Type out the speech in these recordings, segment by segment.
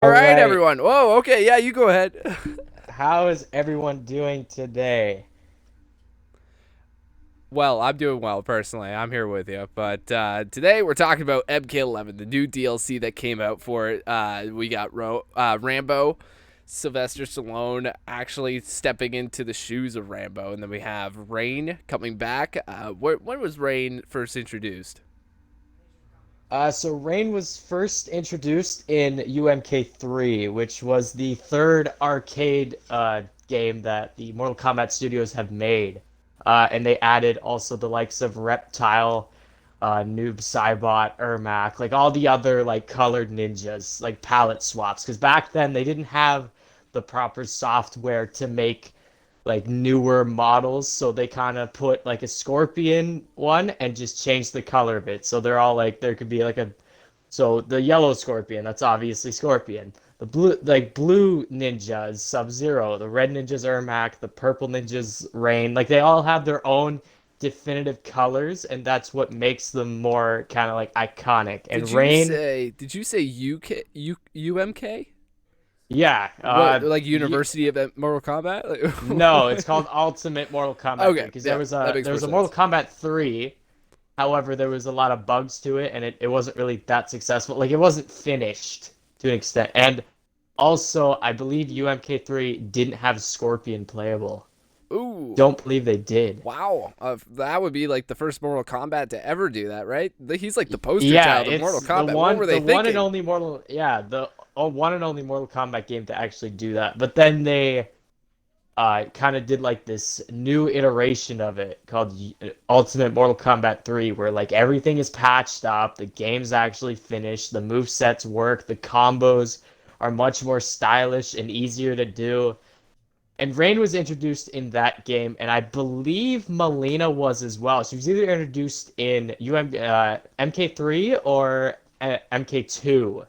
All All right, right. everyone. Whoa, okay, yeah, you go ahead. How is everyone doing today? Well, I'm doing well personally. I'm here with you, but today we're talking about MK11, the new DLC that came out for it. We got Rambo, Sylvester Stallone actually stepping into the shoes of Rambo, and then we have Rain coming back. When was Rain first introduced? So Rain was first introduced in UMK3, which was the third arcade game that the Mortal Kombat studios have made. And they added also the likes of Reptile, Noob Saibot, Ermac, like all the other like colored ninjas, like palette swaps. Because back then they didn't have the proper software to make like newer models, so they kind of put like a scorpion one and just change the color of it. So they're all like there could be like a so the yellow scorpion, that's obviously Scorpion. The blue ninja is Sub-Zero, the red ninja's Ermac, the purple ninja's Rain. Like they all have their own definitive colors, and that's what makes them more kind of like iconic. Did And you Rain, say? Did you say UMK? yeah, What, like University of Mortal Kombat? no, it's called Ultimate Mortal Kombat 3 Okay, because yeah, that makes there more was a Mortal sense. Kombat 3. However, there was a lot of bugs to it, and it wasn't really that successful. Like, it wasn't finished to an extent. And also, I believe UMK3 didn't have Scorpion playable. Ooh, Don't believe they did. wow. That would be like the first Mortal Kombat to ever do that, right? He's like the poster Yeah, child of it's Mortal Kombat. What were the they one and thinking? only one and only Mortal Kombat game to actually do that. But then they kind of did like this new iteration of it called Ultimate Mortal Kombat 3, where like everything is patched up, the game's actually finished, the move sets work, the combos are much more stylish and easier to do. And Rain was introduced in that game, and I believe Molina was as well. She was either introduced in MK3 or MK2,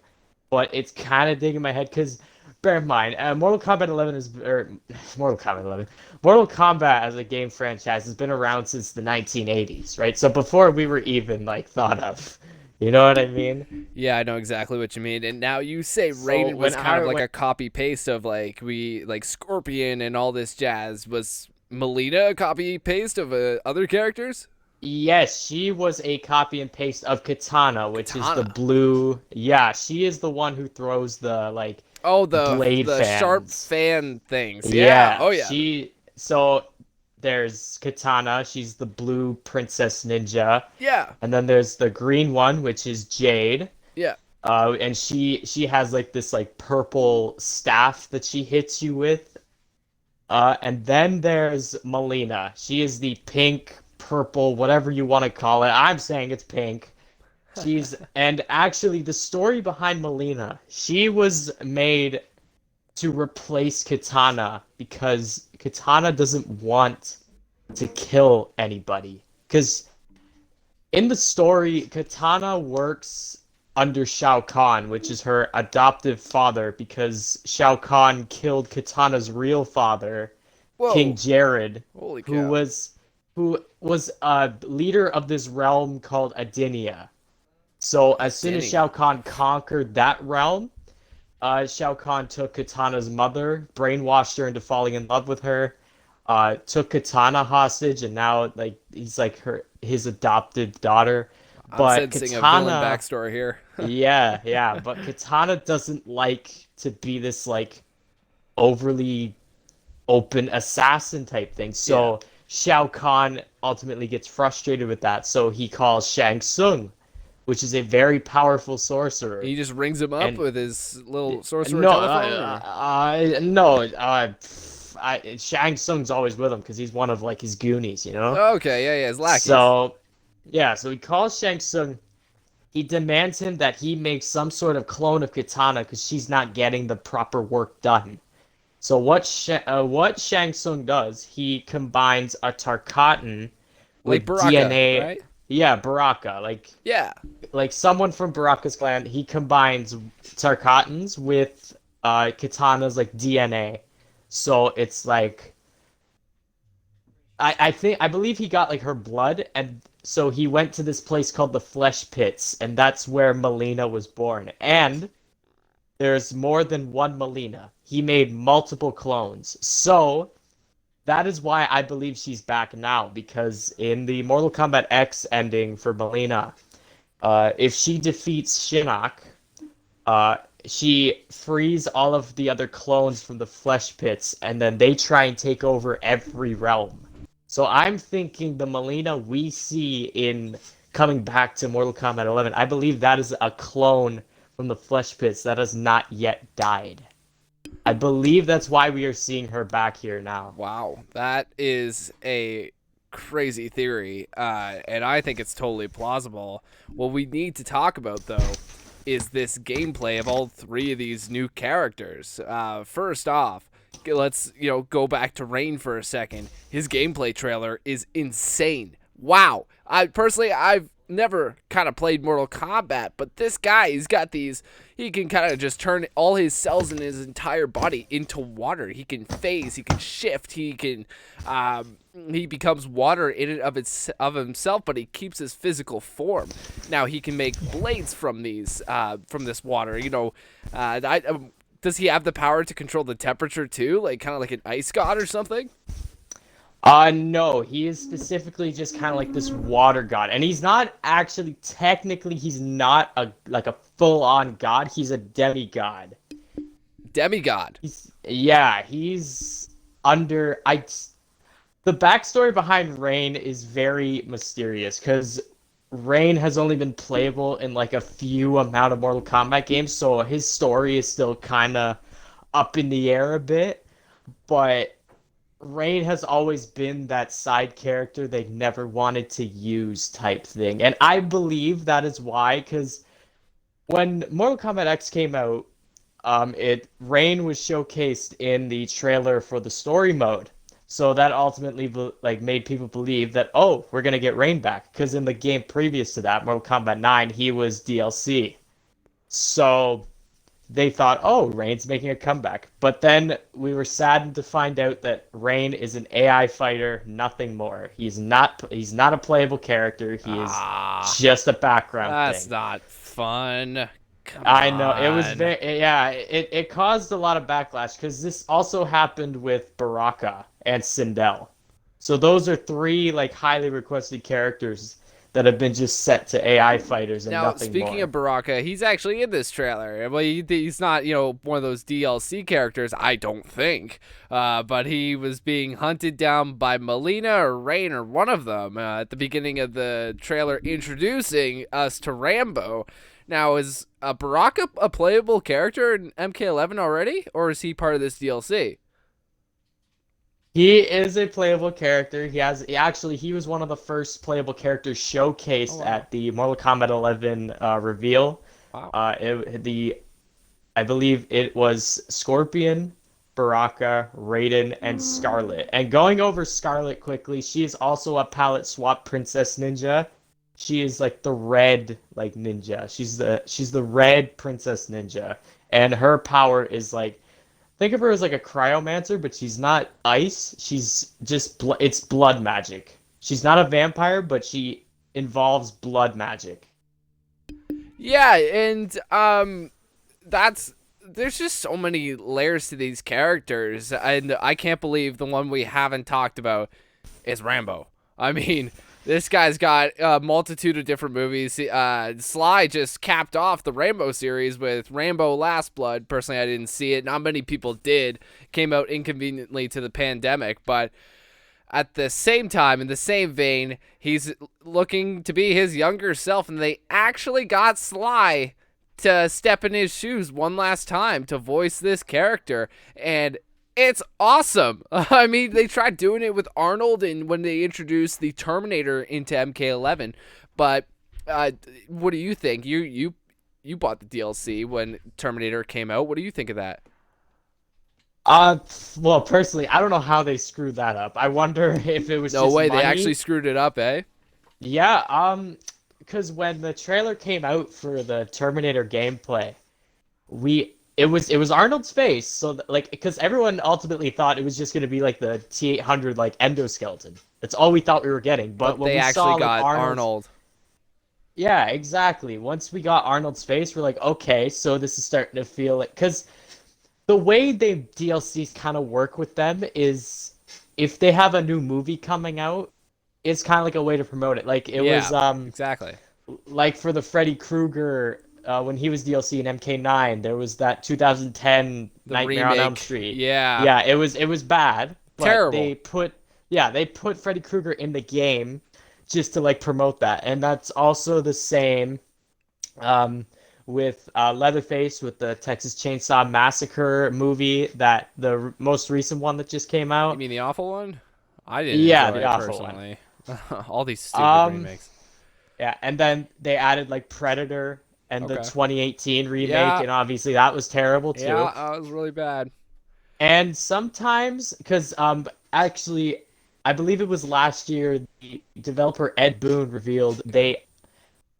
but it's kind of digging my head because bear in mind, Mortal Kombat 11 is or Mortal Kombat 11, Mortal Kombat as a game franchise has been around since the 1980s, right? So before we were even like thought of, you know what I mean? Yeah, I know exactly what you mean. And now you say So Raiden was when kind of I like went, a copy paste of like Scorpion and all this jazz. Was Melina a copy paste of other characters? yes, she was a copy and paste of Katana, which is the Katana. blue. Yeah, she is the one who throws the like Oh, the blade the sharp fans. fan things. Yeah. Yeah, Oh yeah. she so there's Katana, she's the blue princess ninja, Yeah. and then there's the green one, which is Jade. Yeah. And she has like this like purple staff that she hits you with. And then there's Molina. She is the pink, purple, whatever you want to call it. I'm saying it's pink. And actually the story behind Molina, she was made to replace Katana because Katana doesn't want to kill anybody. Because in the story, Katana works under Shao Kahn, which is her adoptive father, because Shao Kahn killed Katana's real father, King Whoa. Jared, Holy who cow. was a leader of this realm called Adinia. So as soon as Shao Adenia. Kahn conquered that realm, Shao Kahn took Katana's mother, brainwashed her into falling in love with her, took Katana hostage, and now like he's like his adopted daughter. I'm But sensing a villain Katana, backstory here. yeah, but Katana doesn't like to be this like overly open assassin type thing. Yeah. So Shao Kahn ultimately gets frustrated with that, so he calls Shang Tsung, which is a very powerful sorcerer. He just rings him up And with his little sorcerer no, telephone, or no, Shang Tsung's always with him because he's one of like his goonies, you know. okay, yeah, yeah, his lackeys. So yeah, so he calls Shang Tsung. He demands him that he make some sort of clone of Katana because she's not getting the proper work done. So what Shang Tsung does, he combines a Tarkatan Like with Baraka, DNA. right? Yeah, Baraka, Yeah. like someone from Baraka's clan. He combines Tarkatans with Katana's like DNA. So it's like I believe he got like her blood, and so he went to this place called the Flesh Pits, and that's where Melina was born. And there's more than one Molina. He made multiple clones. So that is why I believe she's back now, because in the Mortal Kombat X ending for Molina, if she defeats Shinnok, uh, she frees all of the other clones from the flesh pits, and then they try and take over every realm. So I'm thinking the Molina we see in coming back to Mortal Kombat 11, I believe that is a clone from the flesh pits that has not yet died. I believe that's why we are seeing her back here now. Wow, that is a crazy theory, and I think it's totally plausible. What we need to talk about, though, is this gameplay of all three of these new characters. First off, let's go back to Rain for a second. His gameplay trailer is insane. Wow, I've never kind of played Mortal Kombat, but this guy, he's got these. He can kind of just turn all his cells in his entire body into water. He can phase. He can shift. He can. He becomes water in and of himself, but he keeps his physical form. Now he can make blades from this water. Does he have the power to control the temperature too, like kind of like an ice god or something? No, he is specifically just kind of like this water god, and he's not actually technically he's not a full-on god. He's a demigod. Demigod. He's under I. The backstory behind Rain is very mysterious because Rain has only been playable in like a few amount of Mortal Kombat games, so his story is still kind of up in the air a bit, but Rain has always been that side character they never wanted to use type thing. And I believe that is why, because when Mortal Kombat X came out, Rain was showcased in the trailer for the story mode. So that ultimately made people believe that, oh, we're gonna get Rain back. Because in the game previous to that, Mortal Kombat 9, he was DLC. So they thought, oh, Rain's making a comeback. But then we were saddened to find out that Rain is an AI fighter, nothing more. He's not a playable character. He is just a background That's thing. not fun. Come I know it was on. it caused a lot of backlash because this also happened with Baraka and Sindel. So those are three like highly requested characters that have been just set to AI fighters and Now, nothing speaking more. of Baraka, he's actually in this trailer. Well, he's not, one of those DLC characters, I don't think. But he was being hunted down by Molina or Rain or one of them at the beginning of the trailer, introducing us to Rambo. Now, is Baraka a playable character in MK11 already, or is he part of this DLC? He is a playable character. He was one of the first playable characters Oh, showcased wow. at the Mortal Kombat 11 reveal. Wow. I believe it was Scorpion, Baraka, Raiden, and Scarlet. And going over Scarlet quickly, she is also a palette swap princess ninja. She is like the red ninja. She's the red princess ninja, and her power is like think of her as like a cryomancer, but she's not ice. She's just it's blood magic. She's not a vampire, but she involves blood magic. Yeah, and that's there's just so many layers to these characters, and I can't believe the one we haven't talked about is Rambo. I mean, this guy's got a multitude of different movies. Sly just capped off the Rambo series with Rambo Last Blood. Personally, I didn't see it. Not many people did. Came out inconveniently to the pandemic, but at the same time, in the same vein, he's looking to be his younger self, and they actually got Sly to step in his shoes one last time to voice this character, and it's awesome. I mean, they tried doing it with Arnold and when they introduced the Terminator into MK11, but what do you think? You bought the DLC when Terminator came out. What do you think of that? Uh, well, personally, I don't know how they screwed that up. I wonder if it was No just way, they actually money. screwed it up, eh? Yeah, because when the trailer came out for the Terminator gameplay, it was Arnold's face. So because everyone ultimately thought it was just gonna be like the T800 like endoskeleton. That's all we thought we were getting. But But when they we saw actually like got Arnold's Arnold. Yeah, exactly. Once we got Arnold's face, we're like, okay, so this is starting to feel like, because the way they DLCs kind of work with them is if they have a new movie coming out, it's kind of like a way to promote it. Like it was Yeah, exactly. like for the Freddy Krueger when he was DLC in MK9, there was that 2010 The Nightmare on Elm remake. Street. Yeah. Yeah, it was bad, but Terrible. they put Freddy Krueger in the game just to like promote that. And that's also the same um with Leatherface with the Texas Chainsaw Massacre movie, that most recent one that just came You out. mean the awful one? I didn't Yeah, enjoy the it awful one. personally. All these stupid Um remakes. Yeah, and then they added like Predator and the Okay. 2018 remake, Yeah. and obviously that was terrible too. Yeah, that was really bad. And sometimes, because actually, I believe it was last year, the developer Ed Boon revealed they,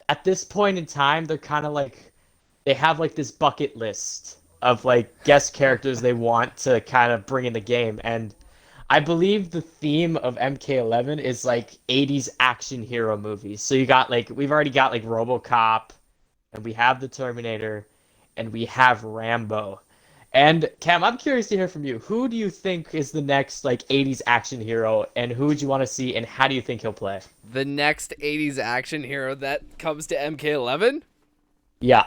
at this point in time, they're kind of like, they have like this bucket list of like guest characters they want to kind of bring in the game. And I believe the theme of MK11 is like 80s action hero movies. So you got like, we've already got like RoboCop, and we have the Terminator, and we have Rambo. And Cam, I'm curious to hear from you. Who do you think is the next like 80s action hero, and who would you want to see, and how do you think he'll play? The next 80s action hero that comes to MK11? Yeah.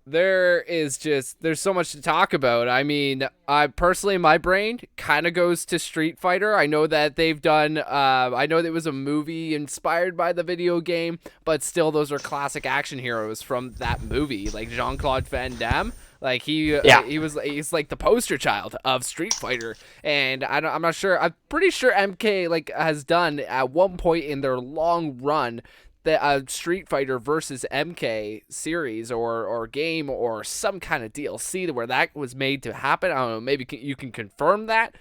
There's so much to talk about. I mean, I personally, my brain kind of goes to Street Fighter. I know that they've done, I know there was a movie inspired by the video game, but still, those are classic action heroes from that movie, like Jean-Claude Van Damme. Like Yeah. he's like the poster child of Street Fighter, and I'm not sure. I'm pretty sure MK like has done at one point in their long run the Street Fighter versus MK series or game or some kind of DLC where that was made to happen. I don't know. Maybe you can confirm that.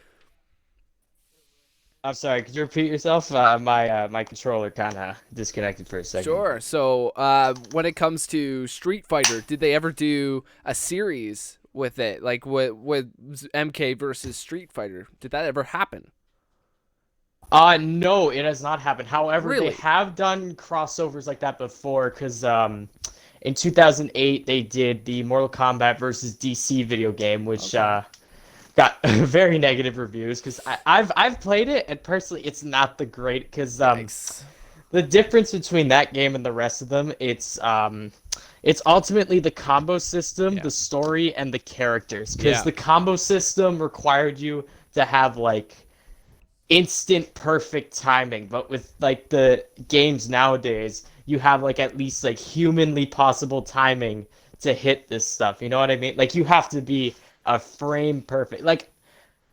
I'm sorry, could you repeat yourself? My controller kind of disconnected for a second. Sure. So when it comes to Street Fighter, did they ever do a series with it, like with MK versus Street Fighter? Did that ever happen? No, it has not happened. However, they Really? have done crossovers like that before, because in 2008 they did the Mortal Kombat versus DC video game, which Okay. got very negative reviews. Because I've played it, and personally, it's not the great. Because Yikes. the difference between that game and the rest of them, it's ultimately the combo system, Yeah. the story, and the characters. Because Yeah. the combo system required you to have like instant perfect timing, but with like the games nowadays, you have like at least like humanly possible timing to hit this stuff. You know what I mean? Like you have to be a frame perfect. Like,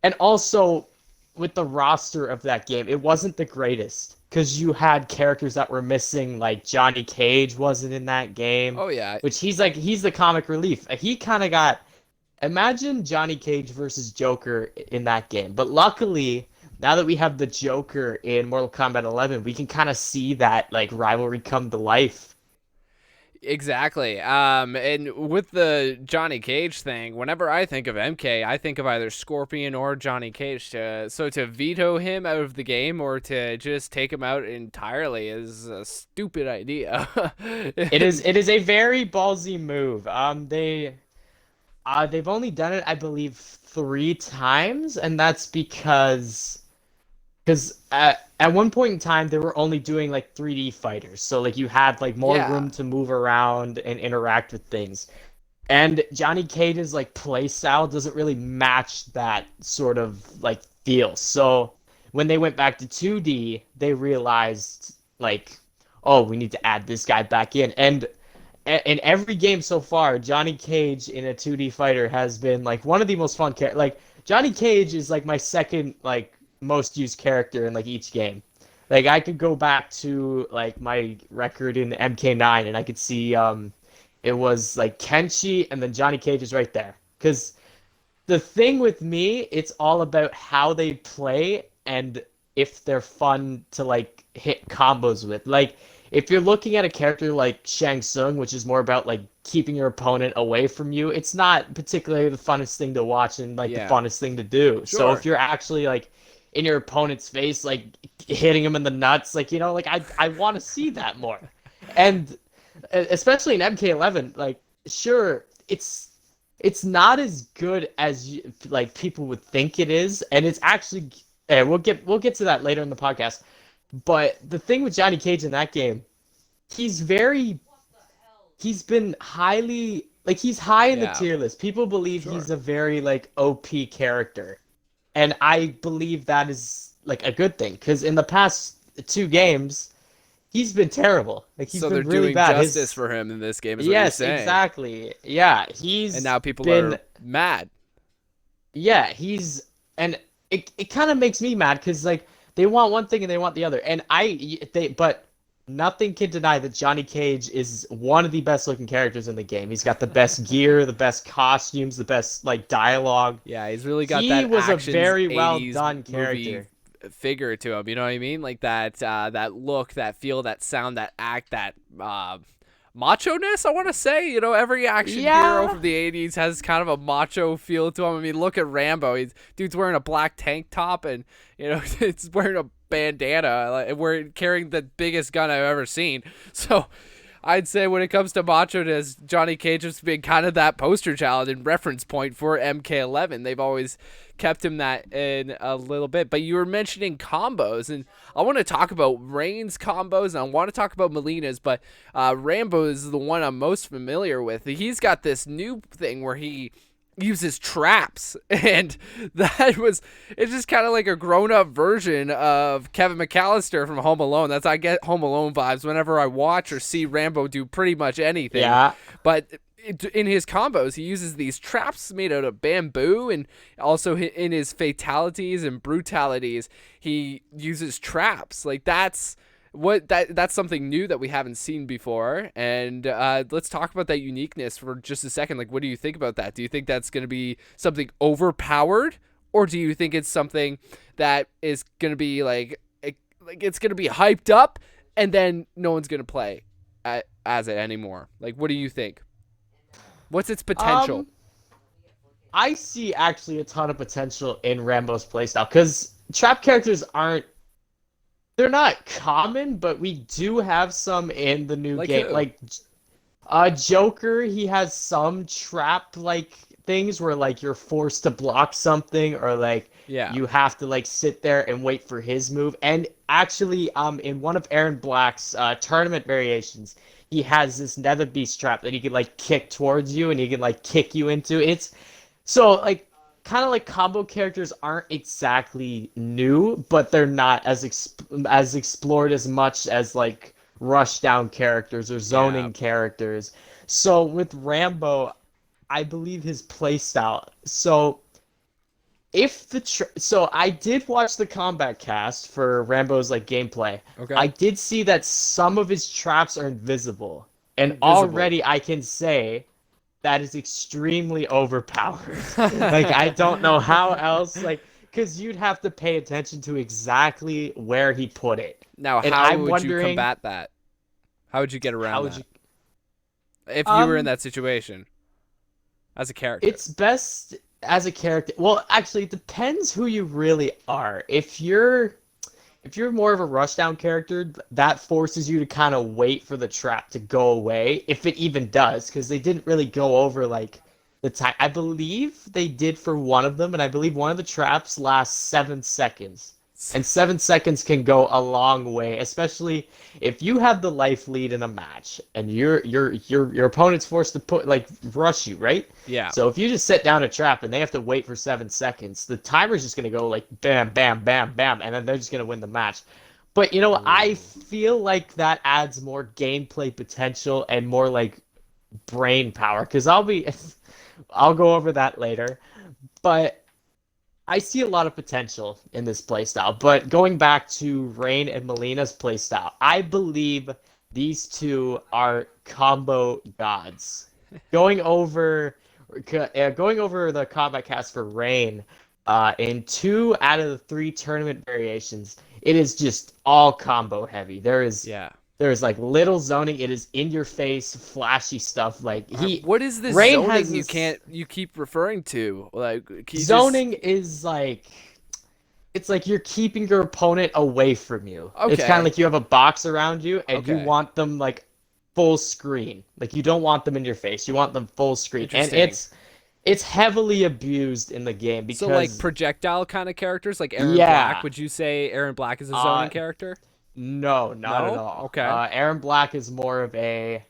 and also with the roster of that game, it wasn't the greatest because you had characters that were missing. Like Johnny Cage wasn't in that game, Oh yeah. which he's the comic relief. He kind of got, imagine Johnny Cage versus Joker in that game. But luckily, now that we have the Joker in Mortal Kombat 11, we can kind of see that like rivalry come to life. Exactly. And with the Johnny Cage thing, whenever I think of MK, I think of either Scorpion or Johnny Cage. So to veto him out of the game or to just take him out entirely is a stupid idea. It is a very ballsy move. They've only done it, I believe, 3 times, and that's because at one point in time they were only doing like 3D fighters, so like you had like more Yeah. room to move around and interact with things. And Johnny Cage's like play style doesn't really match that sort of like feel. So when they went back to 2D, they realized like, oh, we need to add this guy back in. And in every game so far, Johnny Cage in a 2D fighter has been like one of the most fun characters. Like Johnny Cage is like my second like most used character in like each game. Like I could go back to like my record in MK9 and I could see it was like Kenshi and then Johnny Cage is right there. Cuz the thing with me, it's all about how they play and if they're fun to like hit combos with. Like if you're looking at a character like Shang Tsung, which is more about like keeping your opponent away from you, it's not particularly the funnest thing to watch and like the Yeah. funnest thing to do. So Sure. if you're actually like in your opponent's face, like hitting him in the nuts. Like, like I want to see that more. And especially in MK11, like, sure, it's not as good as like people would think it is, and it's actually, we'll get to that later in the podcast. But the thing with Johnny Cage in that game, he's very he's been highly like he's high in the Yeah, tier list. People believe sure. he's a very like OP character. And I believe that is like a good thing because in the past two games, he's been terrible. Like he's So they're been really doing bad. justice His for him in this game, is what you're Yes, saying. exactly. Yeah, And he's now people been are mad. yeah, he's and it kind of makes me mad because like they want one thing and they want the other, and but nothing can deny that Johnny Cage is one of the best looking characters in the game. He's got the best gear, the best costumes, the best like dialogue. Yeah, he's really got He that was a actions very well 80s done movie character. figure to him. You know what I mean? Like that look, that feel, that sound, that act, that macho-ness, I want to say. Every action hero Yeah, from the 80s has kind of a macho feel to him. I mean, look at Rambo. Dude's wearing a black tank top and, it's wearing a bandana. Like, we're carrying the biggest gun I've ever seen. So I'd say when it comes to macho-ness, Johnny Cage has been kind of that poster child and reference point for MK11. They've always kept him that in a little bit. But you were mentioning combos, and I want to talk about Rain's combos, and I want to talk about Molina's, but Rambo is the one I'm most familiar with. He's got this new thing where he uses traps, and it's just kind of like a grown-up version of Kevin McAllister from Home Alone. I get Home Alone vibes whenever I watch or see Rambo do pretty much anything. yeah. But in his combos, he uses these traps made out of bamboo, and also in his fatalities and brutalities, he uses traps. Like that's something new that we haven't seen before. And let's talk about that uniqueness for just a second. Like, what do you think about that? Do you think that's going to be something overpowered, or do you think it's something that is going to be like it's going to be hyped up, and then no one's going to play as it anymore? Like, what do you think? What's its potential? Um, I see actually a ton of potential in Rambo's playstyle because trap characters aren't they're not common, but we do have some in the new Like game. who? Like Joker, he has some trap like things where like you're forced to block something or like Yeah. you have to like sit there and wait for his move. And actually, in one of Aaron Black's tournament variations, he has this Nether Beast trap that he can like kick towards you and he can like kick you into. It's so like kind of like combo characters aren't exactly new, but they're not as explored as much as like rush down characters or Yeah. zoning characters. So with Rambo, I believe his playstyle. So so I did watch the combat cast for Rambo's like gameplay. Okay. I did see that some of his traps are invisible, and Invisible. already I can say that is extremely overpowered. Like I don't know how else like because you'd have to pay attention to exactly where he put it. Now, And how I'm would you wondering combat that? How would you get how around would you that if you were in um that situation as a character? it's best as a character. Well, actually it depends who you really are. If you're more of a rushdown character, that forces you to kind of wait for the trap to go away, if it even does, because they didn't really go over like the time. I believe they did for one of them, and I believe one of the traps lasts 7 seconds. And 7 seconds can go a long way, especially if you have the life lead in a match and your opponent's forced to put like rush you, right? Yeah. So if you just set down a trap and they have to wait for 7 seconds, the timer's just gonna go like bam, bam, bam, bam, and then they're just gonna win the match. But I Ooh. feel like that adds more gameplay potential and more like brain power. I'll go over that later. But I see a lot of potential in this playstyle, but going back to Rain and Molina's playstyle, I believe these two are combo gods. Going over, going over the combat cast for Rain, in 2 out of the 3 tournament variations, it is just all combo heavy. Yeah. There is like little zoning. It is in your face, flashy stuff. Like What is this Rain has zoning you this can't you keep referring to? Like, can you just zoning is like it's like you're keeping your opponent away from you. It's kind of Okay. like you have a box around you and you Okay. want them like full screen. Like you don't want them in your face. You want them full screen. And Interesting. it's heavily abused in the game So like because projectile kind of characters, like Aaron Black. yeah, Would you say Aaron Black is a zoning uh character? no, not at No. all. Okay. Aaron Black is more of a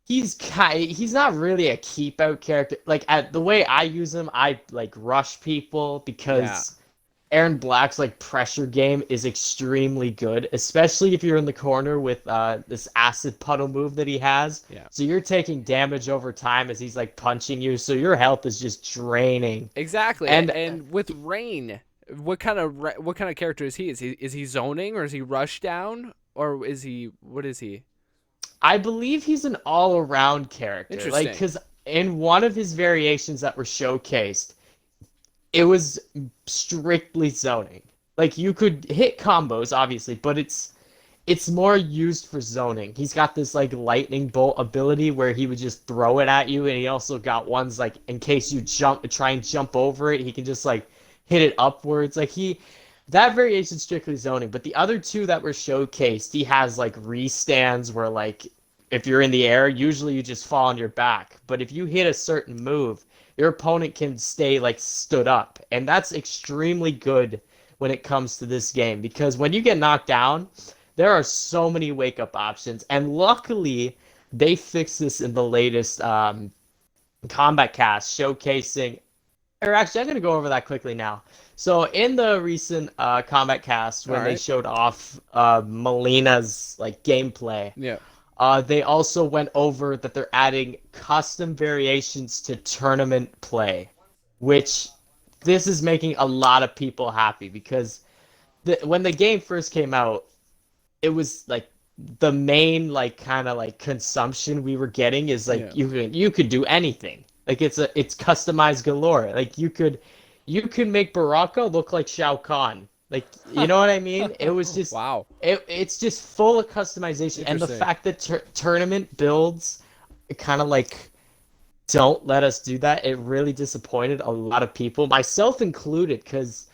he's not really a keep out character. Like at the way I use him, I like rush people Yeah. because Aaron Black's like pressure game is extremely good, especially if you're in the corner with this acid puddle move that he has. Yeah. So you're taking damage over time as he's like punching you, so your health is just draining. Exactly. And And with Rain, what kind of character is he? Is he zoning or is he rush down or is he what is he? I believe he's an all-around character. Like Interesting. cuz in one of his variations that were showcased, it was strictly zoning. Like you could hit combos obviously, but it's more used for zoning. He's got this like lightning bolt ability where he would just throw it at you, and he also got ones like in case you try and jump over it, he can just like hit it upwards. Like that variation's strictly zoning, but the other two that were showcased, he has like restands where like if you're in the air, usually you just fall on your back, but if you hit a certain move, your opponent can stay like stood up, and that's extremely good when it comes to this game because when you get knocked down, there are so many wake up options, and luckily they fixed this in the latest combat cast showcasing. Or actually, I'm gonna go over that quickly now. So in the recent combat cast, All when they right. showed off Molina's like gameplay, Yeah. they also went over that they're adding custom variations to tournament play, which this is making a lot of people happy because when the game first came out, it was like the main like kind of like consumption we were getting is like Yeah. you could do anything. Like it's customized galore. Like you could make Baraka look like Shao Kahn. Like you know what I mean? It was just Wow. it's just full of customization, and the Interesting. fact that tournament builds kind of like don't let us do that. It really disappointed a lot of people, myself included, because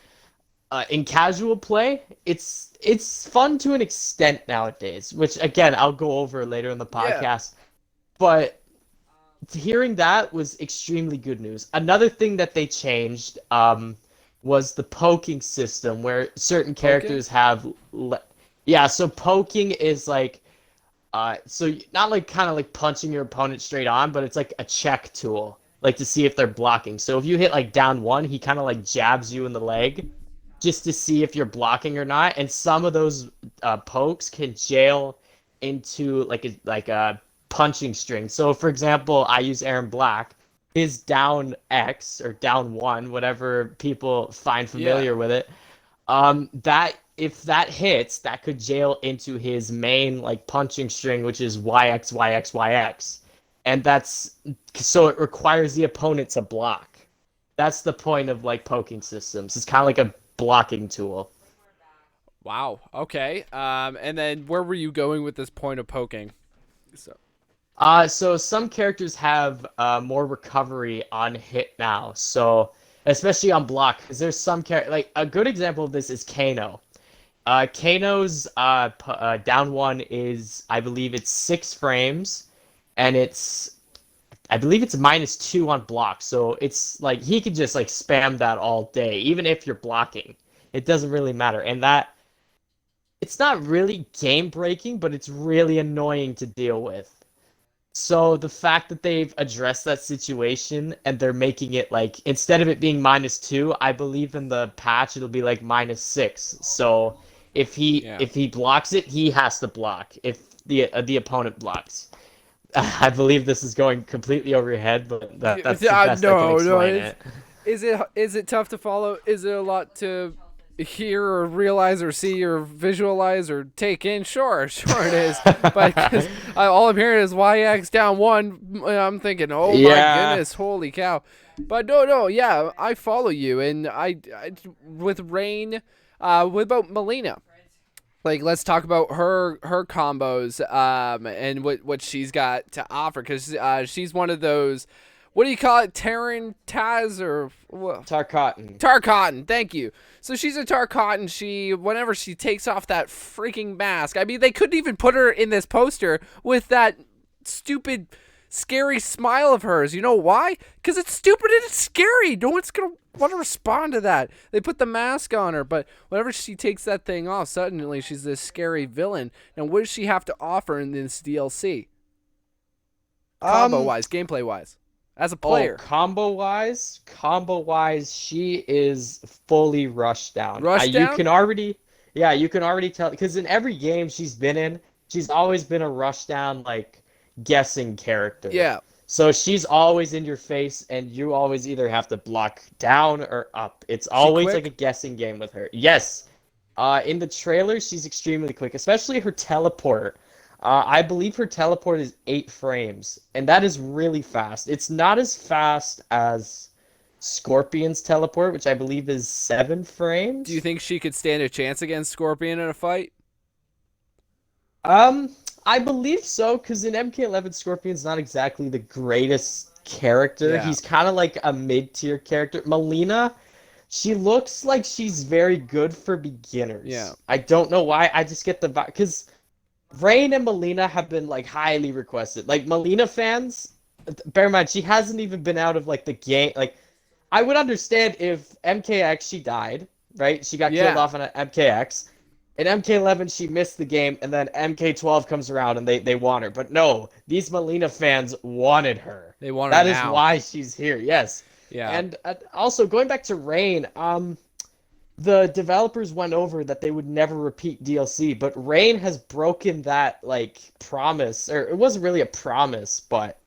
in casual play, it's fun to an extent nowadays, which again I'll go over later in the Yeah. podcast. But hearing that was extremely good news. Another thing that they changed was the poking system, where certain Poking? characters have, yeah. So poking is like so not like kind of like punching your opponent straight on, but it's like a check tool, like to see if they're blocking. So if you hit like down one, he kind of like jabs you in the leg just to see if you're blocking or not. And some of those pokes can jail into like a punching string. So for example, I use Aaron Black. His down X or down one, whatever people find Yeah. familiar with it, that if that hits, that could jail into his main like punching string, which is YX YX YX, and that's so it requires the opponent to block. That's the point of like poking systems. It's kind of like a blocking tool. Wow. Okay. And then where were you going with this point of poking? So. So some characters have more recovery on hit now. So especially on block, because there's some character like a good example of this is Kano. Kano's down one is I believe it's 6 frames, and I believe it's -2 on block. So it's like he could just like spam that all day, even if you're blocking. It doesn't really matter, and that it's not really game breaking, but it's really annoying to deal with. So the fact that they've addressed that situation and they're making it like instead of it being -2, I believe in the patch it'll be like -6. So Yeah. if he blocks it, he has to block. If the opponent blocks, I believe this is going completely over your head, but that's the best I can No, no. explain it. Is it tough to follow? Is it a lot to hear or realize or see or visualize or take in? Sure, sure it is. But because all I'm hearing is YX down one, I'm thinking, oh my Yeah, goodness, holy cow. But no, no, yeah, I follow you, and I with Rain, what about Molina? Like, let's talk about her combos, and what she's got to offer, because she's one of those what do you call it? Terran Taz or what? Tarkatan. Tarkatan, thank you. So she's a Tarkatan. Whenever she takes off that freaking mask, I mean, they couldn't even put her in this poster with that stupid, scary smile of hers. You know why? Because it's stupid and it's scary. No one's gonna want to respond to that. They put the mask on her, but whenever she takes that thing off, suddenly she's this scary villain. And what does she have to offer in this DLC? Combo wise, gameplay wise, as a player. Combo wise, she is fully rushed down. Rushed down? You can already tell because in every game she's been in, she's always been a rush down like guessing character. Yeah. So she's always in your face, and you always either have to block down or up. It's always like a guessing game with her. Yes. In the trailer, she's extremely quick, especially her teleport. I believe her teleport is 8 frames, and that is really fast. It's not as fast as Scorpion's teleport, which I believe is 7 frames. Do you think she could stand a chance against Scorpion in a fight? I believe so, because in MK11, Scorpion's not exactly the greatest character. Yeah. He's kind of like a mid-tier character. Molina, she looks like she's very good for beginners. Yeah. I don't know why. I just get the vibe, because Rain and Molina have been like highly requested. Like Molina fans, bear in mind she hasn't even been out of like the game. Like I would understand if MKX she died, right? She got killed off on an MKX. In MK11 she missed the game, and then MK12 comes around and they want her. But no, these Molina fans wanted her. They want her now. That is why she's here. Yes. Yeah. And also going back to Rain, the developers went over that they would never repeat DLC, but Rain has broken that like promise, or it wasn't really a promise, but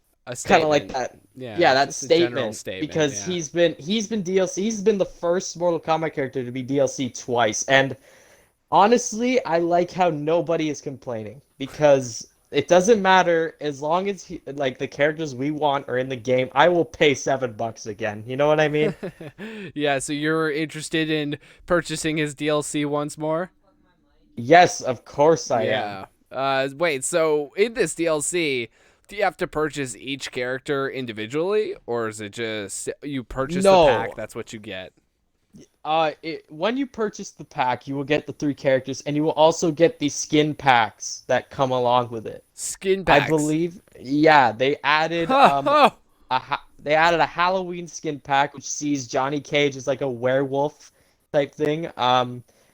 kind of like that. Yeah, that statement, because he's been DLC. He's been the first Mortal Kombat character to be DLC twice, and honestly, I like how nobody is complaining because it doesn't matter as long as like the characters we want are in the game. I will pay $7 again. You know what I mean? Yeah. So you're interested in purchasing his DLC once more? Yes, of course I am. Wait. So in this DLC, do you have to purchase each character individually, or is it just you purchase the pack? That's what you get. When you purchase the pack, you will get the 3 characters, and you will also get the skin packs that come along with it. Skin packs? I believe, they added they added a Halloween skin pack, which sees Johnny Cage as like a werewolf type thing.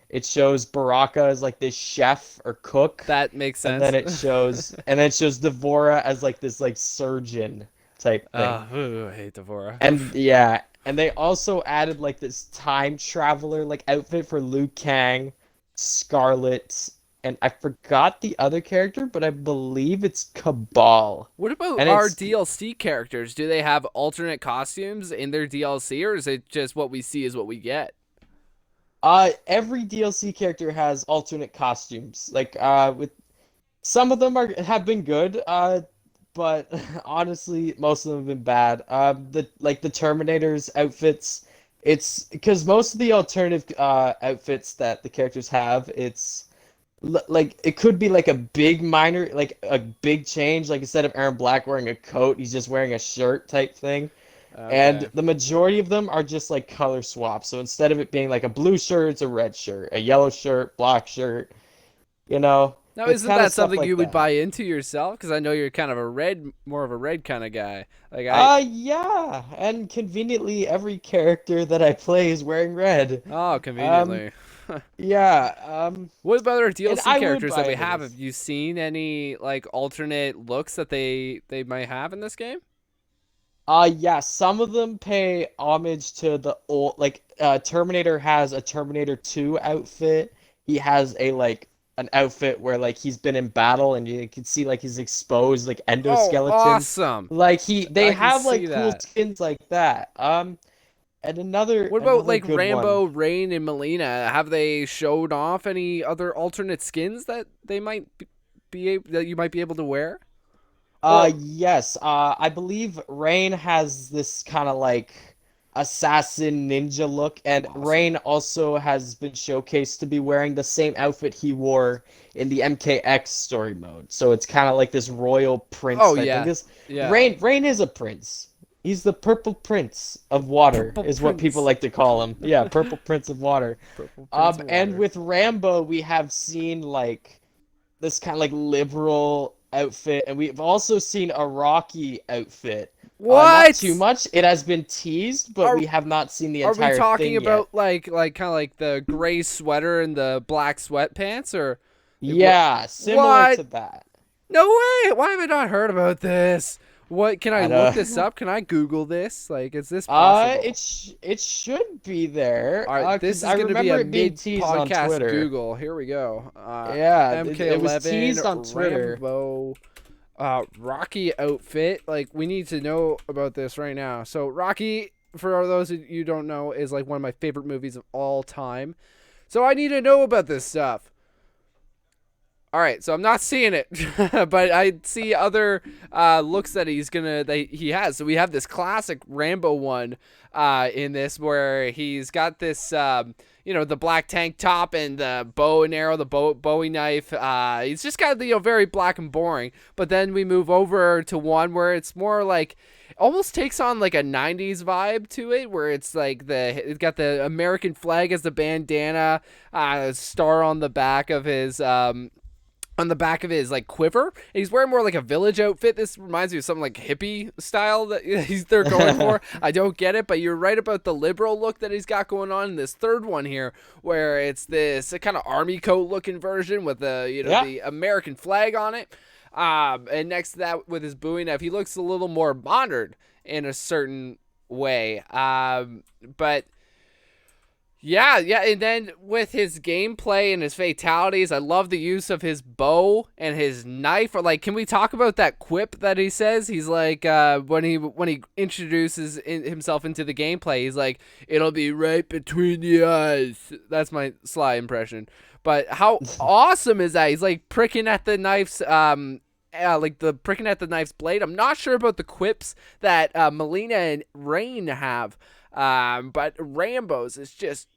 It shows Baraka as like this chef or cook. That makes sense. And then it shows Devora as like this like surgeon type thing. I hate Devora. And they also added like this time traveler like outfit for Liu Kang, Scarlet, and I forgot the other character, but I believe it's Cabal. What about our DLC characters? Do they have alternate costumes in their DLC, or is it just what we see is what we get? Every DLC character has alternate costumes. Like with some of them have been good. But honestly, most of them have been bad. The Terminator's outfits, it's because most of the alternative outfits that the characters have, it's like it could be like a big change. Like instead of Aaron Black wearing a coat, he's just wearing a shirt type thing. Okay. And the majority of them are just like color swaps. So instead of it being like a blue shirt, it's a red shirt, a yellow shirt, black shirt. You know. Now, isn't that something you would buy into yourself? Because I know you're kind of more of a red kind of guy. Like yeah, and conveniently, every character that I play is wearing red. Oh, conveniently. Yeah. What about our DLC characters that we have? Have you seen any like alternate looks that they might have in this game? Yeah, some of them pay homage to the old. Like, Terminator has a Terminator 2 outfit. He has an outfit where like he's been in battle and you can see like his exposed like endoskeleton. Oh, awesome! Like they have like cool skins like that. And what about like Rambo, Rain, and Molina? Have they showed off any other alternate skins that they might that you might be able to wear? Yes. I believe Rain has this kind of like assassin ninja look, and awesome. Rain also has been showcased to be wearing the same outfit he wore in the MKX story mode. So it's kind of like this royal prince. Oh yeah. Rain is a prince. He's the Purple Prince of Water, Purple is what people Prince. like to call him. Yeah, Purple Prince of Water. Purple Prince of And Water. with Rambo, we have seen like this kind of like liberal outfit, and we've also seen a Rocky outfit. Not too What? much. It has been teased, but Are we have not seen the are we entire talking thing yet. about like kind of like the gray sweater and the black sweatpants, or what? Yeah, similar What? to that. No way! Why have I not heard about this? What, can I I look this know. up? Can I Google this? Like, is this possible? It should be there. All right, Cause this I is going to be remember a it being mid teased on podcast Twitter. Google. Here we go. Yeah, it was MK11 teased on Twitter. Rambo Rocky outfit. Like, we need to know about this right now. So, Rocky, for those of you who don't know, is like one of my favorite movies of all time. So, I need to know about this stuff. All right, so I'm not seeing it, but I see other looks that he has. So we have this classic Rambo one in this, where he's got this, the black tank top and the bow and arrow, the Bowie knife. He's just got the very black and boring. But then we move over to one where it's more like, almost takes on like a 90s vibe to it, where it's like it's got the American flag as the bandana, star on the back of his like quiver, and he's wearing more like a village outfit. This reminds me of something like hippie style that they're going for. I don't get it, but you're right about the liberal look that he's got going on in this third one here, where it's this kind of army coat looking version with the Yeah. the American flag on it. And next to that, with his Bowie knife, he looks a little more modern in a certain way. But yeah, yeah, and then with his gameplay and his fatalities, I love the use of his bow and his knife. Or like, can we talk about that quip that he says? He's like, when he introduces himself into the gameplay, he's like, "It'll be right between the eyes." That's my Sly impression. But how awesome is that? He's like pricking at the knife's like the pricking at the knife's blade. I'm not sure about the quips that Molina and Rain have. But Rambo's is just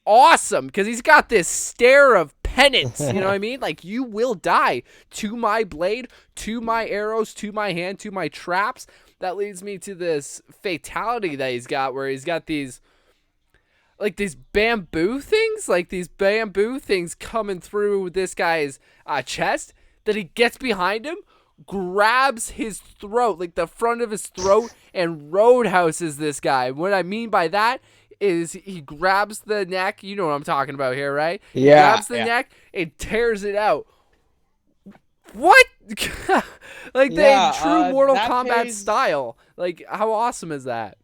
awesome because he's got this stare of penance. You know what I mean? Like, you will die to my blade, to my arrows, to my hand, to my traps. That leads me to this fatality that he's got, where he's got these bamboo things, coming through this guy's chest, that he gets behind him, grabs his throat, like the front of his throat, and roadhouses this guy. What I mean by that is he grabs the neck. You know what I'm talking about here, right? He Yeah, grabs the yeah. neck and tears it out. What? Like, the Yeah, true Mortal that Kombat pays style. Like, how awesome is that?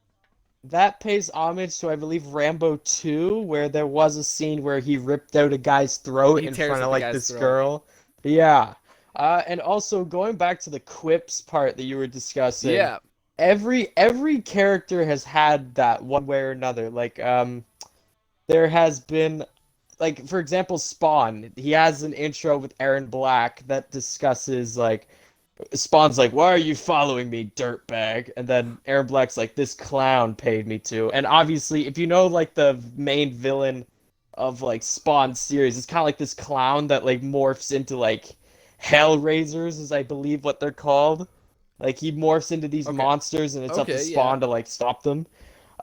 that pays homage to, I believe, Rambo 2, where there was a scene where he ripped out a guy's throat He in tears front at of the like guy's this throat. girl. Yeah. And also going back to the quips part that you were discussing, Yeah. every character has had that one way or another. Like there has been, like, for example, Spawn. He has an intro with Aaron Black that discusses like Spawn's like, "Why are you following me, dirtbag?" And then Aaron Black's like, "This clown paid me to." And obviously, if you know like the main villain of like Spawn series, it's kind of like this clown that like morphs into like Hellraisers, is I believe what they're called. Like he morphs into these Okay. monsters, and it's up to Okay. Yeah. Spawn to like stop them.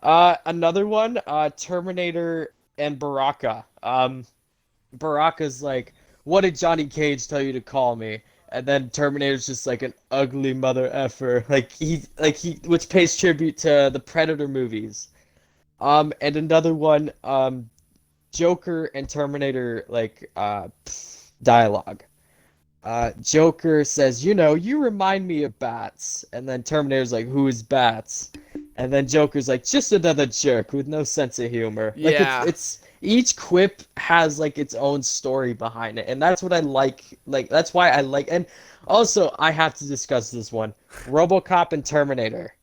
Another one, Terminator and Baraka. Baraka's like, "What did Johnny Cage tell you to call me?" And then Terminator's just like an ugly mother effer. Which pays tribute to the Predator movies. And another one, Joker and Terminator dialogue. Joker says, "You remind me of Bats." And then Terminator's like, "Who is Bats?" And then Joker's like, "Just another jerk with no sense of humor." Like Yeah. it's each quip has like its own story behind it, and that's what I like. Like that's why I like. And also, I have to discuss this one: RoboCop and Terminator.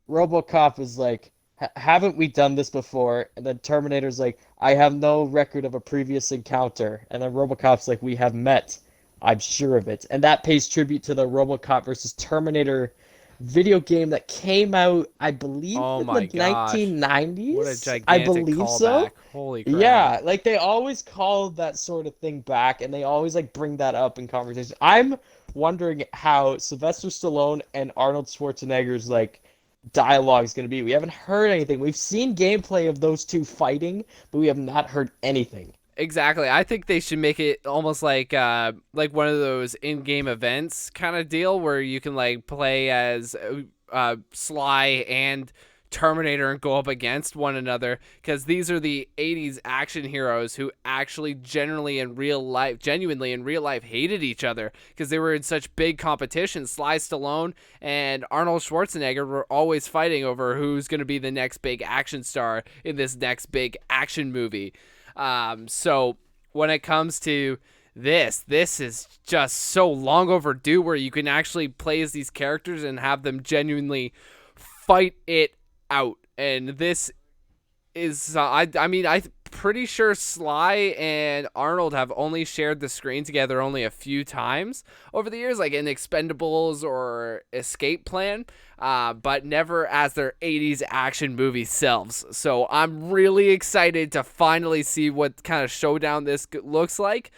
RoboCop is like, "Haven't we done this before?" And then Terminator's like, "I have no record of a previous encounter." And then RoboCop's like, "We have met. I'm sure of it." And that pays tribute to the RoboCop versus Terminator video game that came out, I believe, Oh in my the gosh. What a 1990s. I gigantic believe so. callback. Holy crap. Yeah, like they always call that sort of thing back, and they always like bring that up in conversation. I'm wondering how Sylvester Stallone and Arnold Schwarzenegger's like dialogue is going to be. We haven't heard anything. We've seen gameplay of those two fighting, but we have not heard anything. Exactly. I think they should make it almost like one of those in-game events kind of deal where you can like play as Sly and Terminator and go up against one another, because these are the 80s action heroes who actually genuinely in real life hated each other because they were in such big competition. Sly Stallone and Arnold Schwarzenegger were always fighting over who's going to be the next big action star in this next big action movie. So when it comes to this is just so long overdue where you can actually play as these characters and have them genuinely fight it out. And this is, I mean, I'm pretty sure Sly and Arnold have only shared the screen together only a few times over the years, like in Expendables or Escape Plan, but never as their 80s action movie selves. So I'm really excited to finally see what kind of showdown this looks like,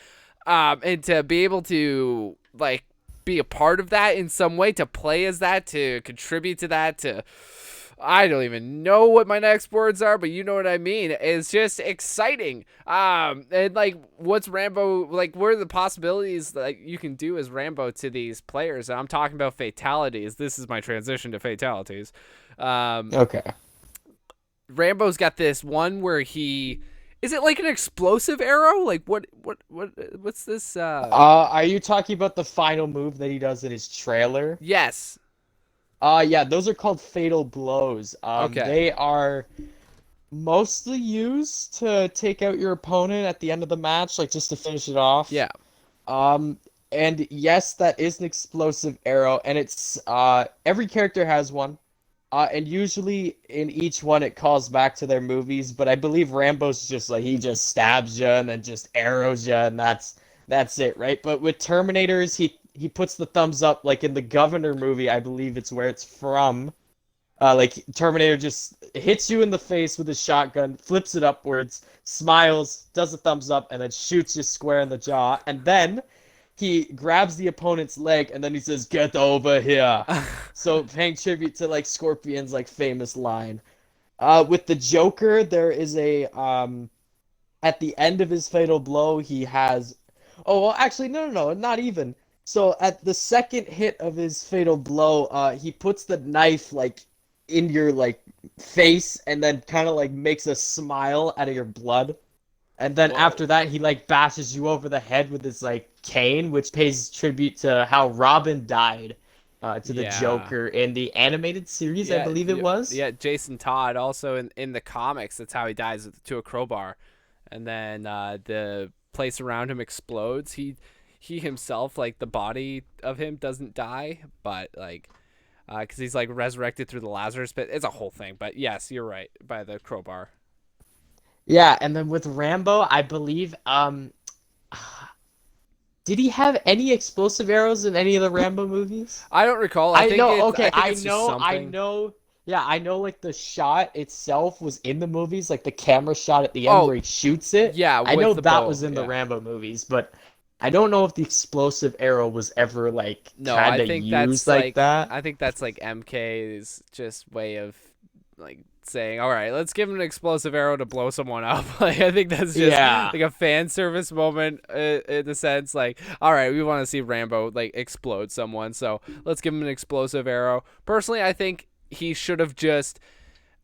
and to be able to, like, be a part of that in some way, to play as that, to contribute to that, to I don't even know what my next words are, but you know what I mean. It's just exciting. And like, what's Rambo like? What are the possibilities that you can do as Rambo to these players? And I'm talking about fatalities. This is my transition to fatalities. Okay. Rambo's got this one where he is it like an explosive arrow? Like what's this? Are you talking about the final move that he does in his trailer? Yes. Yeah, those are called fatal blows. Okay. They are mostly used to take out your opponent at the end of the match, like just to finish it off. Yeah. Um, and yes, that is an explosive arrow, and it's every character has one. And usually in each one it calls back to their movies, but I believe Rambo's just like he just stabs you and then just arrows you, and that's it, right? But with Terminators, he puts the thumbs up, like in the Governor movie, I believe it's where it's from. Like Terminator just hits you in the face with his shotgun, flips it upwards, smiles, does a thumbs up, and then shoots you square in the jaw. And then he grabs the opponent's leg, and then he says, "Get over here." So paying tribute to like Scorpion's like famous line. With the Joker, there is a at the end of his fatal blow, he has. Oh well, actually, no, not even. So at the second hit of his fatal blow, he puts the knife like in your like face, and then kind of like makes a smile out of your blood. And then Whoa. after that, he like bashes you over the head with his like cane, which pays tribute to how Robin died to the Yeah. Joker in the animated series, I Yeah, believe it was. yeah. Jason Todd also in the comics. That's how he dies to a crowbar, and then the place around him explodes. He himself, like the body of him, doesn't die, but like because he's like resurrected through the Lazarus pit. It's a whole thing, but yes, you're right by the crowbar. Yeah, and then with Rambo, I believe did he have any explosive arrows in any of the Rambo movies? I don't recall. I know, I okay, think it's just I something. know. Yeah, I know like the shot itself was in the movies, like the camera shot at the end Oh where he shoots it. yeah, I know with the that was bow. in the Yeah. Rambo movies, but I don't know if the explosive arrow was ever like No, kind of used like that. I think that's like MK's just way of like saying, "All right, let's give him an explosive arrow to blow someone up." Like I think that's just Yeah. like a fan service moment in the sense like, "All right, we want to see Rambo like explode someone, so let's give him an explosive arrow." Personally, I think he should have just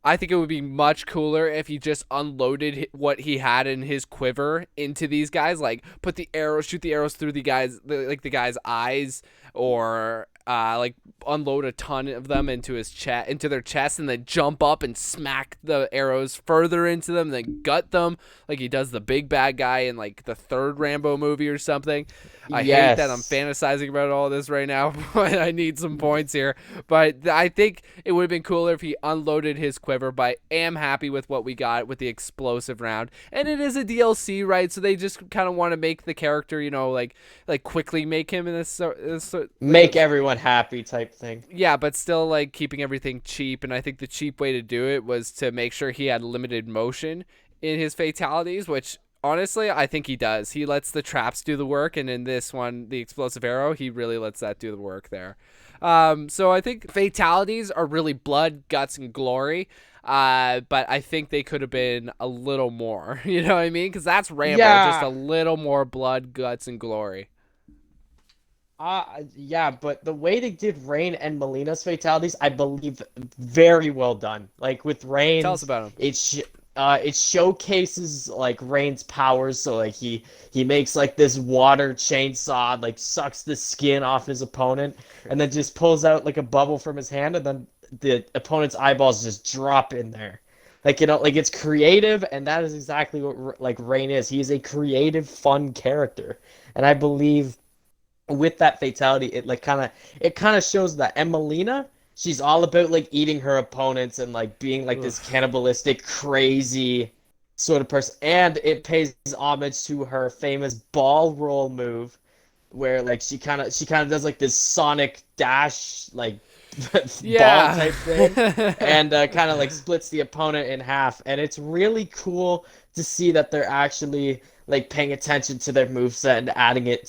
I think it would be much cooler if he just unloaded what he had in his quiver into these guys, like put the arrows, shoot the arrows through the guy's eyes, or like unload a ton of them into his chest, into their chest, and then jump up and smack the arrows further into them, then gut them like he does the big bad guy in like the third Rambo movie or something. I hate that I'm Yes. fantasizing about all this right now, but I need some points here. But I think it would have been cooler if he unloaded his quiver. But I am happy with what we got with the explosive round, and it is a DLC, right? So they just kind of want to make the character, like quickly make him in Make everyone happy type thing. yeah, but still like keeping everything cheap. And I think the cheap way to do it was to make sure he had limited motion in his fatalities, which honestly I think he does. He lets the traps do the work, and in this one, the explosive arrow, he really lets that do the work there. So I think fatalities are really blood, guts, and glory. But I think they could have been a little more. You know what I mean? Because that's Rambo, just a Yeah, little more blood, guts, and glory. yeah, but the way they did Rain and Molina's fatalities, I believe, very well done. Like with Tell us Rain's, about them. it showcases like Rain's powers. So like he makes like this water chainsaw, like sucks the skin off his opponent, and then just pulls out like a bubble from his hand, and then the opponent's eyeballs just drop in there. Like like it's creative, and that is exactly what like Rain is. He is a creative, fun character, and I believe with that fatality, it kind of shows that Emelina, she's all about like eating her opponents and like being like this Oof. cannibalistic, crazy sort of person. And it pays homage to her famous ball roll move, where like she kind of does like this Sonic dash like ball Yeah. type thing, and kind of like splits the opponent in half. And it's really cool to see that they're actually like paying attention to their moveset and add it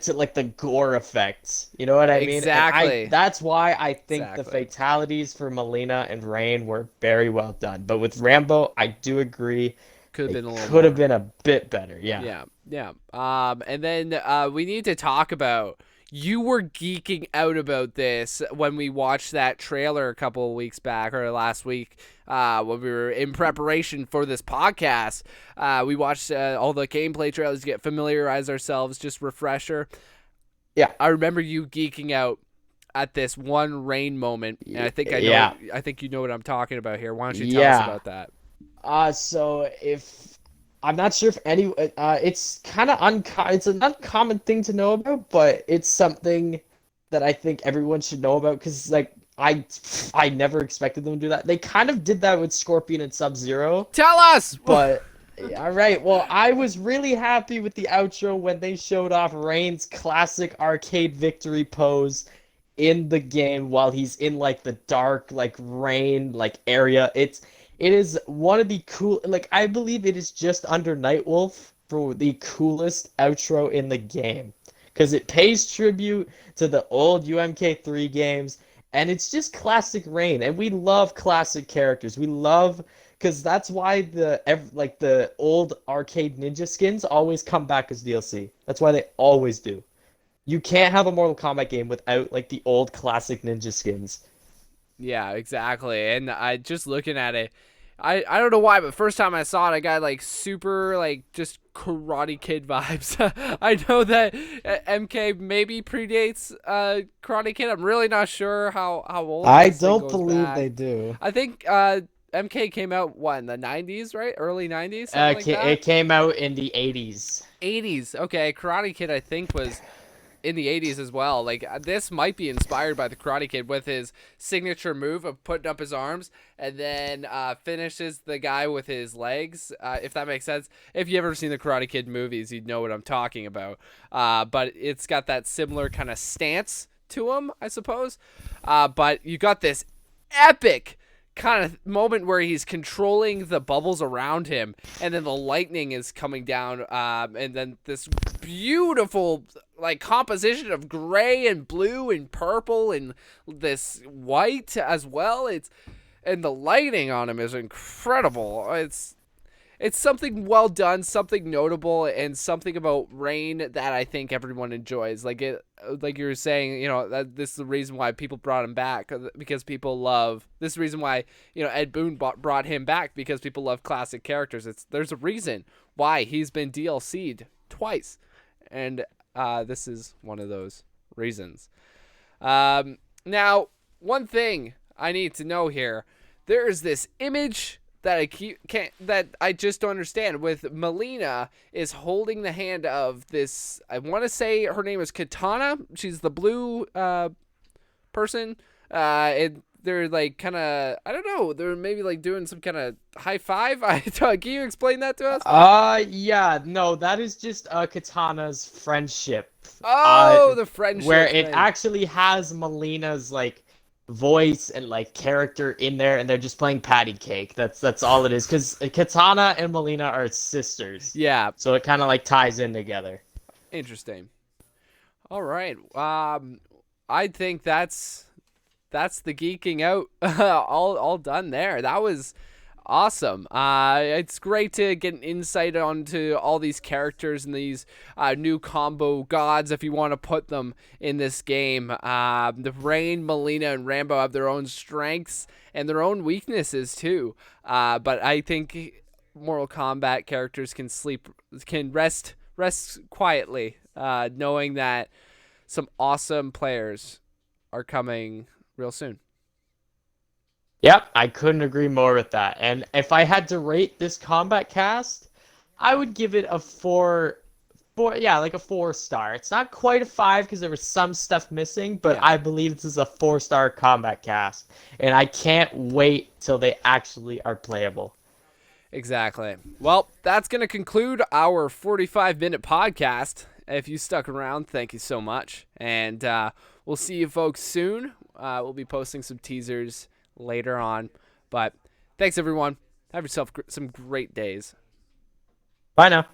to like the gore effects. You know what I mean? And I Exactly. that's why I think the Exactly. fatalities for Molina and Rain were very well done. But with Rambo, I do agree Could have they been a little could have more. been a bit better. Yeah. Yeah, yeah. And then we need to talk about you were geeking out about this when we watched that trailer a couple of weeks back or last week when we were in preparation for this podcast. We watched all the gameplay trailers to get familiarize ourselves, just refresher. Yeah. I remember you geeking out at this one rain moment, and Yeah. I think you know what I'm talking about here. Why don't you tell us Yeah. about that? So if I'm not sure if any, it's kind of it's an uncommon thing to know about, but it's something that I think everyone should know about because like I never expected them to do that. They kind of did that with Scorpion and Sub-Zero, Tell us. but all right. Well, I was really happy with the outro when they showed off Rain's classic arcade victory pose in the game while he's in like the dark like rain like area. It is one of the cool, like I believe it is just under Nightwolf for the coolest outro in the game because it pays tribute to the old UMK3 games, and it's just classic Rain, and we love classic characters. We love because that's why like the old arcade ninja skins always come back as DLC. That's why they always do. You can't have a Mortal Kombat game without like the old classic ninja skins. Yeah, exactly. And I just looking at it, I don't know why, but first time I saw it, I got like super like just Karate Kid vibes. I know that MK maybe predates Karate Kid. I'm really not sure how old I this thing don't goes believe back. they do. I think MK came out what in the 90s, right? Early 90s, something like that. It came out in the 80s. 80s. Okay, Karate Kid I think was in the 80s as well. Like this might be inspired by the Karate Kid with his signature move of putting up his arms and then finishes the guy with his legs. If that makes sense. If you ever seen the Karate Kid movies, you'd know what I'm talking about. But it's got that similar kind of stance to him, I suppose. But you got this epic kind of moment where he's controlling the bubbles around him and then the lightning is coming down and then this beautiful like composition of gray and blue and purple and this white as well. It's and the lighting on him is incredible. It's something well done, something notable, and something about Rain that I think everyone enjoys. Like you were saying, this is the reason why people brought him back because people love. This is the reason why Ed Boon brought him back because people love classic characters. There's a reason why he's been DLC'd twice, and this is one of those reasons. Now, one thing I need to know here: there is this image that I just don't understand. With Molina is holding the hand of this. I want to say her name is Katana. She's the blue person. And they're like kind of I don't know. They're maybe like doing some kind of high five. Can you explain that to us? Yeah, no, that is just Katana's friendship. Oh, the Where friendship it thing. actually has Melina's like voice and like character in there, and they're just playing patty cake. That's all it is. Because Katana and Molina are sisters, Yeah, so it kind of like ties in together. interesting. All right. I think that's the geeking out all done there. That was awesome. It's great to get an insight onto all these characters and these new combo gods, if you want to put them in this game. The Rain, Molina, and Rambo have their own strengths and their own weaknesses too. But I think Mortal Kombat characters can rest quietly, knowing that some awesome players are coming real soon. Yep, I couldn't agree more with that. And if I had to rate this combat cast, I would give it a yeah, like a 4 star. It's not quite a 5 because there was some stuff missing, but Yeah. I believe this is a 4-star combat cast, and I can't wait till they actually are playable. Exactly. Well, that's going to conclude our 45-minute podcast. If you stuck around, thank you so much. And we'll see you folks soon. We'll be posting some teasers later on. But thanks, everyone. Have yourself some great days. Bye now.